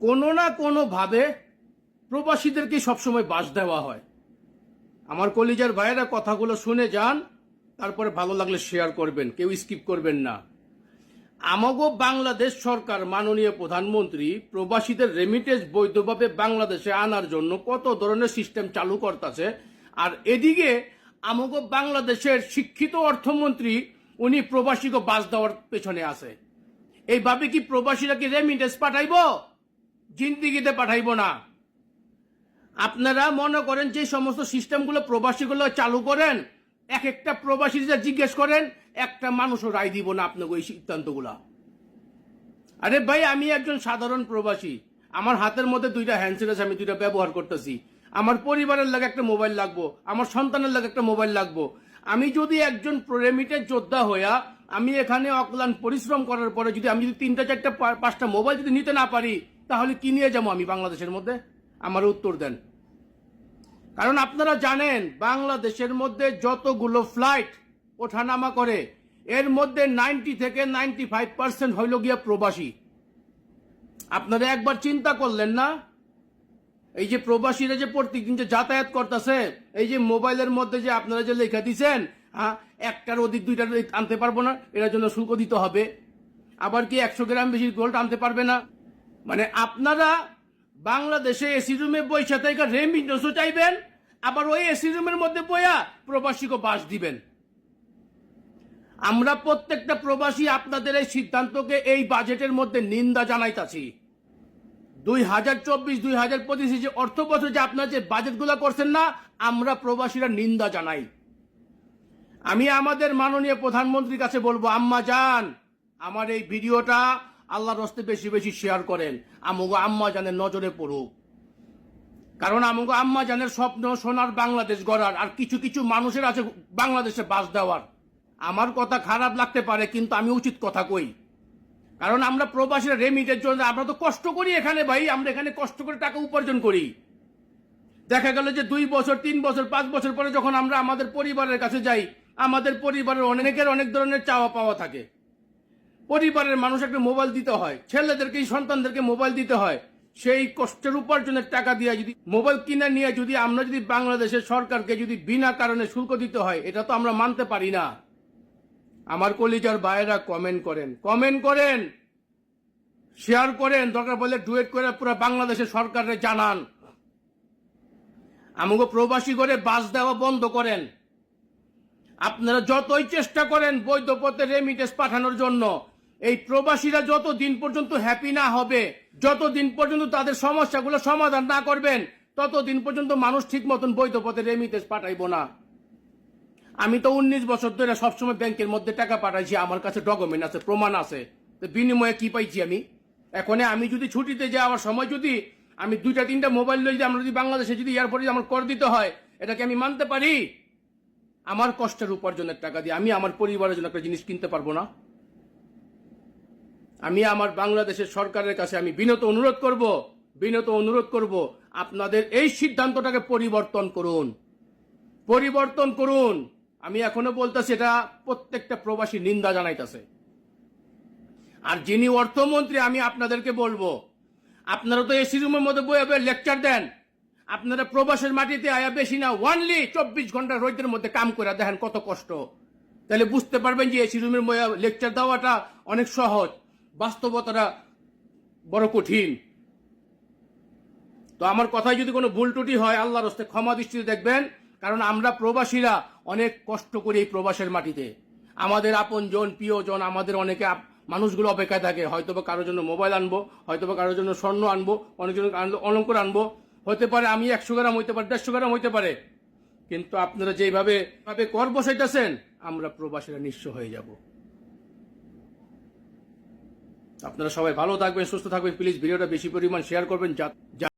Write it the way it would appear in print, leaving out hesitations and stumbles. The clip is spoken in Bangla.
কোনো না কোনোভাবে প্রবাসীদেরকে সবসময় বাস দেওয়া হয়। আমার কলিজার ভাইয়েরা কথাগুলো শুনে যান, তারপরে ভালো লাগলে শেয়ার করবেন, কেউ স্কিপ করবেন না। আমাগো বাংলাদেশ সরকার মাননীয় প্রধানমন্ত্রী প্রবাসীদের রেমিটেন্স বৈধভাবে বাংলাদেশে আনার জন্য কত ধরনের সিস্টেম চালু করতেছে, আর এদিকে আমাগো বাংলাদেশের শিক্ষিত অর্থমন্ত্রী উনি প্রবাসীকে বাস দেওয়ার পেছনে আছে। এইভাবে কি প্রবাসীরা কি রেমিটেন্স পাঠাইব? জিন্দিগিতে পাঠাইব না। আপনারা মনে করেন যে সমস্ত সিস্টেমগুলো প্রবাসীগুলো চালু করেন, এক একটা প্রবাসী যা জিজ্ঞেস করেন, একটা মানুষও রায় দিব না আপনাকে ওই সিদ্ধান্তগুলা। আরে ভাই, আমি একজন সাধারণ প্রবাসী, আমার হাতের মধ্যে দুইটা হ্যান্ডসেট আছে, আমি দুইটা ব্যবহার করতেছি। আমার পরিবারের লাগে একটা মোবাইল লাগবো, আমার সন্তানের লাগে একটা মোবাইল লাগবো। আমি যদি একজন রেমিটেন্স যোদ্ধা হইয়া আমি এখানে অক্লান পরিশ্রম করার পরে যদি আমি যদি 3টা 4টা 5টা মোবাইল যদি নিতে না পারি, তাহলে কি নিয়ে যাবো আমি বাংলাদেশের মধ্যে? আমার উত্তর দেন। কারণ আপনারা জানেন বাংলাদেশের মধ্যে যতগুলো ফ্লাইট ওঠানামা করে, এর মধ্যে 90 থেকে 95% হইল গিয়া প্রবাসী। আপনারা একবার চিন্তা করলেন না, এই যে প্রবাসীরা যে প্রত্যেকদিন যে যাতায়াত করতেছে, এই যে মোবাইলের মধ্যে যে আপনারা যে লেখা দিচ্ছেন, একটার অধিক 2টার আনতে পারবো না, এটার জন্য শুল্ক দিতে হবে। আবার কি 100 গ্রাম বেশি গোল্ড আনতে পারবে না। মানে আপনারা বাংলাদেশে এসি রুমে বৈশা থেকে রেমিটেন্সও চাইবেন, আবার ওই এসি রুমের মধ্যে বইয়া প্রবাসীকে বাস দিবেন। আমরা প্রত্যেকটা প্রবাসী আপনাদের এই সিদ্ধান্তকে এই বাজেটের মধ্যে নিন্দা জানাইতাছি। 2024-2025 যে অর্থ বছর যে আপনারা যে বাজেটগুলো করছেন না, আমরা প্রবাসীরা নিন্দা জানাই। আমি আমাদের মাননীয় প্রধানমন্ত্রীর কাছে বলবো, আম্মা জান, আমার এই ভিডিওটা আল্লাহর হস্তে বেশি বেশি শেয়ার করেন, আমগো আম্মা জানের নজরে পড়ুক। কারণ আমগো আম্মা জানের স্বপ্ন সোনার বাংলাদেশ গড়ার, আর কিছু কিছু মানুষের আছে বাংলাদেশে বাস দেওয়ার। আমার কথা খারাপ লাগতে পারে, কিন্তু আমি উচিত কথা কই। কারণ আমরা প্রবাসীরা রেমিটের জন্য আমরা তো কষ্ট করি এখানে ভাই, আমরা এখানে কষ্ট করে টাকা উপার্জন করি। দেখা গেল যে 2 বছর 3 বছর 5 বছর পরে যখন আমরা আমাদের পরিবারের কাছে যাই, আমাদের পরিবারের অনেকের অনেক ধরনের চাওয়া পাওয়া থাকে। পরিবারের মানুষ একটা মোবাইল দিতে হয়, ছেলেদেরকে সন্তানদেরকে মোবাইল দিতে হয়। সেই কষ্টের উপার্জনের টাকা দিয়ে যদি মোবাইল কিনে নিয়ে যদি আমরা যদি বাংলাদেশের সরকারকে যদি বিনা কারণে শুল্ক দিতে হয়, এটা তো আমরা মানতে পারি না। আমার কলিজার ভাইয়েরা কমেন্ট করেন, শেয়ার করেন, দরকার পড়লে ডুয়েট করে পুরো বাংলাদেশের সরকারের জানান আমাকে প্রবাসী করে বাস দেওয়া বন্ধ করেন। আপনারা যতই চেষ্টা করেন বৈধ পথে রেমিটেন্স পাঠানোর জন্য, এই প্রবাসীরা যতদিন পর্যন্ত হ্যাপি না হবে, যতদিন পর্যন্ত তাদের সমস্যাগুলো সমাধান না করবেন, ততদিন পর্যন্ত মানুষ ঠিক মতন বৈধ পথে রেমিটেন্স পাঠাইব না। আমি তো 19 বছর ধরে সবসময় ব্যাংকের মধ্যে টাকা পাঠাইছি, আমার কাছে ডকুমেন্ট আছে, প্রমাণ আছে। তো বিনিময়ে কি পাইছি আমি? এখন আমি যদি ছুটিতে যাওয়ার সময় যদি আমি 2টা 3টা মোবাইল লই, আমরা যদি বাংলাদেশে যদি এয়ারপোর্টে আমার কর দিতে হয়, এটাকে আমি মানতে পারি? আমার কষ্টের উপার্জনের টাকা দিয়ে আমি আমার পরিবারের জন্য একটা জিনিস কিনতে পারবো না? আমি আমার বাংলাদেশের সরকারের কাছে আমি বিনত অনুরোধ করব, আপনাদের এই সিদ্ধান্তটাকে পরিবর্তন করুন। আমি এখনো বলতেছি, এটা প্রত্যেকটা প্রবাসী নিন্দা জানাইতেছে। আর যিনি অর্থমন্ত্রী, আমি আপনাদেরকে বলবো, আপনারা তো এসি রুমের মধ্যে বয়ে লেকচার দেন। আপনারা প্রবাসের মাটিতে আয়া বেশি না, ওনলি 24 ঘন্টা রোদের মধ্যে কাম করে দেখেন কত কষ্ট। তাহলে বুঝতে পারবেন যে এসি রুমের লেকচার দেওয়াটা অনেক সহজ, বাস্তবতাটা বড় কঠিন। তো আমার কথায় যদি কোনো ভুল ত্রুটি হয়, আল্লাহর হস্তে ক্ষমা দৃষ্টিতে দেখবেন। কারণ আমরা প্রবাসীরা অনেক কষ্ট করি এই প্রবাসের মাটিতে। আমাদের আপনজন প্রিয়জন, আমাদের অনেকে মানুষগুলো অপেক্ষায় থাকে, হয়তো বা কারোর জন্য মোবাইল আনবো, হয়তো বা কারোর জন্য স্বর্ণ আনবো, অনেকজন অলঙ্কার আনবো। হতে পারে আমি 100 গ্রাম হইতে পারে, 150 গ্রাম হইতে পারে। কিন্তু আপনারা যেভাবে কর বসাইতেছেন, আমরা প্রবাসীরা নিঃস্ব হয়ে যাব। আপনারা সবাই ভালো থাকবেন, সুস্থ থাকবেন। প্লিজ ভিডিওটা বেশি পরিমাণ শেয়ার করবেন।